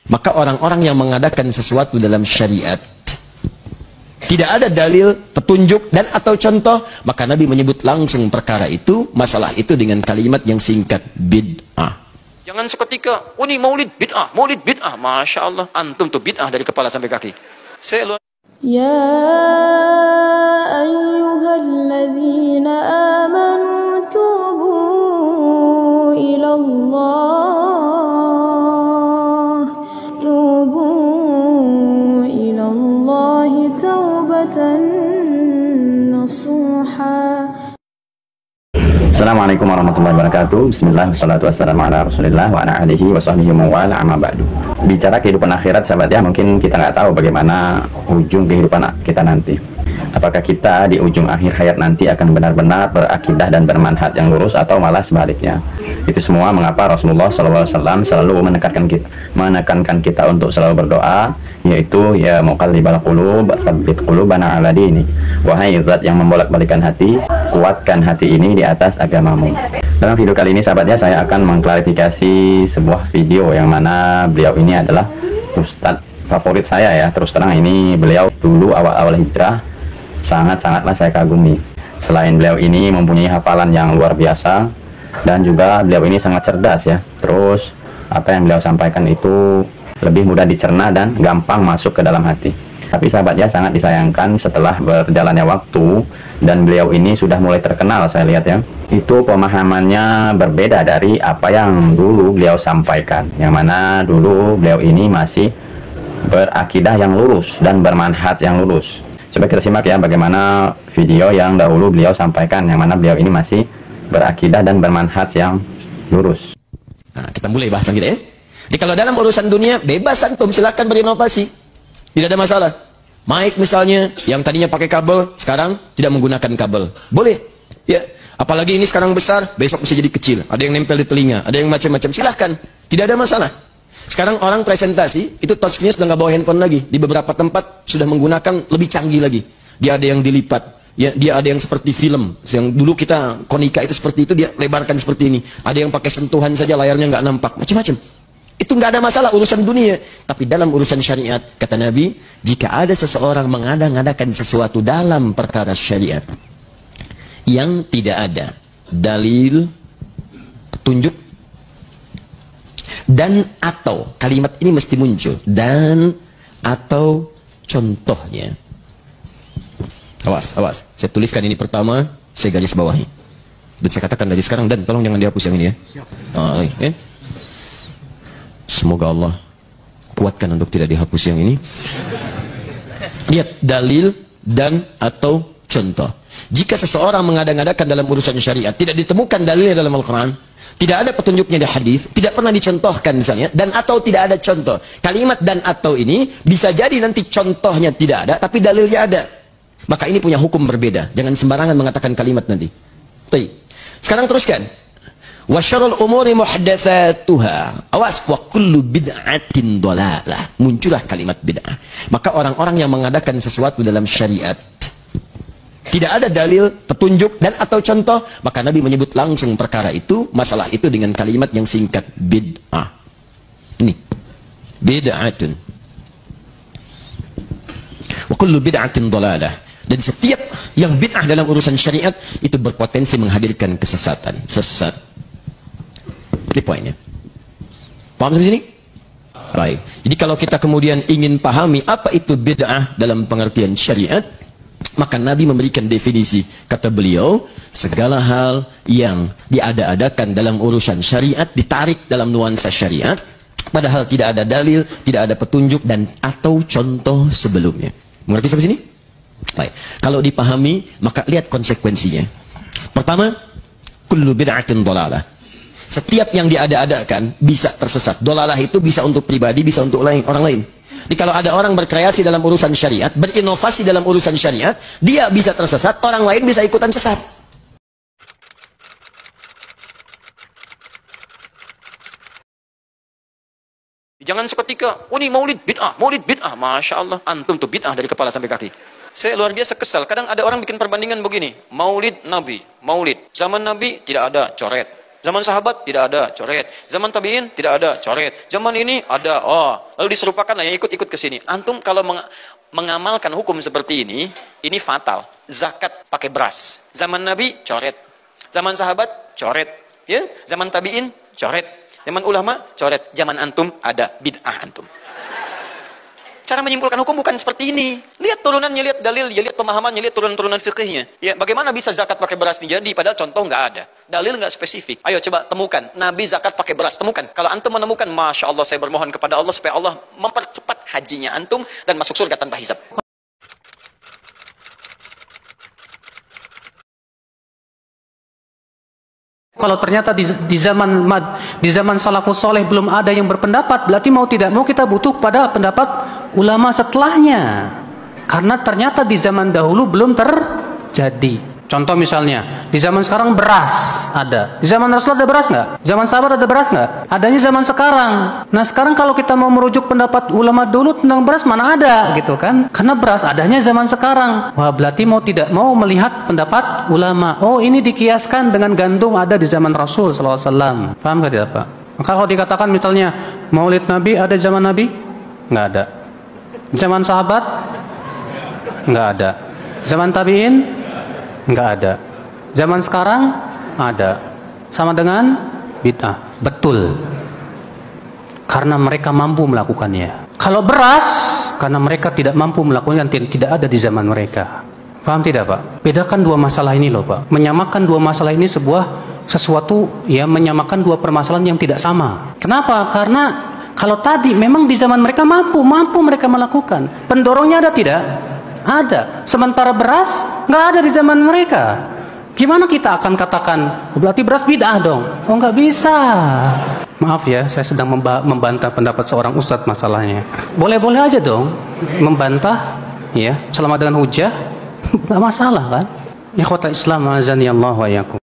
Maka orang-orang yang mengadakan sesuatu dalam syariat, tidak ada dalil, petunjuk, dan atau contoh, maka Nabi menyebut langsung perkara itu, masalah itu dengan kalimat yang singkat, bid'ah. Jangan seketika, oh ini maulid bid'ah, Masya Allah, antum tuh bid'ah dari kepala sampai kaki. Saya luar. Ya ayyuhalladzina amanu tubu ilallahi taubatan nasuha. Assalamualaikum warahmatullahi wabarakatuh. Bismillah, wassalatu wassalamu ala rasulillah wa ala alihi wa sahbihi wa wala amma ba'du. Bicara kehidupan akhirat, sahabat ya, mungkin kita nggak tahu bagaimana ujung kehidupan kita nanti. Apakah kita di ujung akhir hayat nanti akan benar-benar berakidah dan bermanhaj yang lurus, atau malah sebaliknya. Itu semua mengapa Rasulullah SAW selalu menekankan kita untuk selalu berdoa, yaitu ya muqallibal qulub tsabbit qulubana ala dini. Wahai zat yang membolak-balikan hati, kuatkan hati ini di atas agamamu. Dalam video kali ini sahabatnya, saya akan mengklarifikasi sebuah video yang mana beliau ini adalah ustadz favorit saya ya. Terus terang, ini beliau dulu awal-awal hijrah sangat-sangatlah saya kagumi. Selain beliau ini mempunyai hafalan yang luar biasa, dan juga beliau ini sangat cerdas ya. Terus apa yang beliau sampaikan itu lebih mudah dicerna dan gampang masuk ke dalam hati. Tapi sahabatnya, sangat disayangkan setelah berjalannya waktu dan beliau ini sudah mulai terkenal, saya lihat ya, itu pemahamannya berbeda dari apa yang dulu beliau sampaikan. Yang mana dulu beliau ini masih berakidah yang lurus dan bermanhaj yang lurus. Coba kita simak ya bagaimana video yang dahulu beliau sampaikan, yang mana beliau ini masih berakidah dan bermanhaj yang lurus. Nah, kita mulai bahasan kita ya. Jadi kalau dalam urusan dunia, bebas antum, silakan berinovasi, tidak ada masalah. Mic misalnya, yang tadinya pakai kabel, sekarang tidak menggunakan kabel, boleh ya. Apalagi ini sekarang besar, besok bisa jadi kecil, ada yang nempel di telinga, ada yang macam-macam, silahkan, tidak ada masalah. Sekarang orang presentasi, itu touchscreen sudah nggak bawa handphone lagi. Di beberapa tempat sudah menggunakan lebih canggih lagi. Dia ada yang dilipat, ya, dia ada yang seperti film. Yang dulu kita konika itu seperti itu, dia lebarkan seperti ini. Ada yang pakai sentuhan saja, layarnya nggak nampak, macam-macam. Itu nggak ada masalah urusan dunia. Tapi dalam urusan syariat, kata Nabi, jika ada seseorang mengada-ngadakan sesuatu dalam perkara syariat yang tidak ada dalil, petunjuk, dan atau, kalimat ini mesti muncul, dan atau contohnya. Awas, awas, saya tuliskan ini pertama, saya garis bawahi, dan saya katakan dari sekarang, dan tolong jangan dihapus yang ini ya. Semoga Allah kuatkan untuk tidak dihapus yang ini. Lihat, dalil dan atau contoh. Jika seseorang mengada-ngadakan dalam urusan syariat, tidak ditemukan dalilnya dalam Al-Quran, tidak ada petunjuknya di hadis, tidak pernah dicontohkan misalnya, dan atau tidak ada contoh. Kalimat dan atau ini bisa jadi nanti contohnya tidak ada, tapi dalilnya ada. Maka ini punya hukum berbeda. Jangan sembarangan mengatakan kalimat nanti. Baik. Sekarang teruskan. Wa syarrul umuri muhdatsatuha. Awas, wa kullu bid'atin dhalalah. Muncullah kalimat bid'ah. Maka orang-orang yang mengadakan sesuatu dalam syariat, tidak ada dalil, petunjuk, dan atau contoh, maka Nabi menyebut langsung perkara itu, masalah itu dengan kalimat yang singkat, bid'ah. Ini, bid'atun. Wa kullu bid'atin dhalalah. Dan setiap yang bid'ah dalam urusan syariat, itu berpotensi menghadirkan kesesatan. Sesat. Ini poinnya. Paham sampai sini? Baik. Jadi kalau kita kemudian ingin pahami apa itu bid'ah dalam pengertian syariat, maka Nabi memberikan definisi. Kata beliau, segala hal yang diada-adakan dalam urusan syariat, ditarik dalam nuansa syariat, padahal tidak ada dalil, tidak ada petunjuk, dan atau contoh sebelumnya. Mengerti sampai sini? Baik. Kalau dipahami, maka lihat konsekuensinya. Pertama, kullu bid'atin dhalalah. Setiap yang diada-adakan bisa tersesat. Dhalalah itu bisa untuk pribadi, bisa untuk orang lain. Jadi kalau ada orang berkreasi dalam urusan syariat, berinovasi dalam urusan syariat, dia bisa tersesat, orang lain bisa ikutan sesat. Jangan seketika, oh ini maulid bid'ah, Masya Allah, antum tuh bid'ah dari kepala sampai kaki. Saya luar biasa kesal, kadang ada orang bikin perbandingan begini, maulid Nabi, maulid zaman Nabi tidak ada coret, Zaman sahabat tidak ada, coret. Zaman tabi'in tidak ada, coret. Zaman ini ada, oh. Lalu diserupakan lah yang ikut-ikut ke sini. Antum kalau mengamalkan hukum seperti ini fatal. Zakat pakai beras. Zaman Nabi, coret. Zaman sahabat, coret. Ya, zaman tabi'in, coret. Zaman ulama, coret. Zaman antum ada bid'ah antum. Cara menyimpulkan hukum bukan seperti ini. Lihat turunannya, lihat dalil, lihat pemahamannya, lihat turunan-turunan fikihnya. Ya, bagaimana bisa zakat pakai beras nih jadi? Padahal contoh nggak ada. Dalil nggak spesifik. Ayo coba temukan. Nabi zakat pakai beras. Temukan. Kalau antum menemukan, Masya Allah, saya bermohon kepada Allah supaya Allah mempercepat hajinya antum dan masuk surga tanpa hisab. Kalau ternyata di zaman salafus soleh belum ada yang berpendapat, berarti mau tidak mau kita butuh pada pendapat ulama setelahnya. Karena ternyata di zaman dahulu belum terjadi. Contoh misalnya, di zaman sekarang beras ada. Di zaman Rasul ada beras nggak? Zaman sahabat ada beras nggak? Adanya zaman sekarang. Nah sekarang kalau kita mau merujuk pendapat ulama dulu tentang beras, mana ada gitu kan? Karena beras adanya zaman sekarang. Wah, berarti mau tidak mau melihat pendapat ulama. Oh, ini dikiaskan dengan gandum ada di zaman Rasul SAW. Paham nggak tidak Pak? Maka kalau dikatakan misalnya Maulid Nabi ada zaman Nabi? Nggak ada. Zaman sahabat? Nggak ada. Zaman tabi'in? Nggak ada. Zaman sekarang ada. Sama dengan bid'ah. Betul. Karena mereka mampu melakukannya. Kalau beras, karena mereka tidak mampu melakukannya, tidak ada di zaman mereka. Paham tidak Pak? Bedakan dua masalah ini loh Pak. Menyamakan dua masalah ini sesuatu ya, menyamakan dua permasalahan yang tidak sama. Kenapa? Karena kalau tadi memang di zaman mereka mampu mereka melakukan. Pendorongnya ada tidak? Ada. Sementara beras nggak ada di zaman mereka. Gimana kita akan katakan berarti beras bid'ah dong? Oh, nggak bisa. Maaf ya, saya sedang membantah pendapat seorang ustadz masalahnya. Boleh-boleh aja dong membantah, ya, selama dengan hujah, nggak masalah kan? Ikhwatal Islam azani Allah wa iyyakum.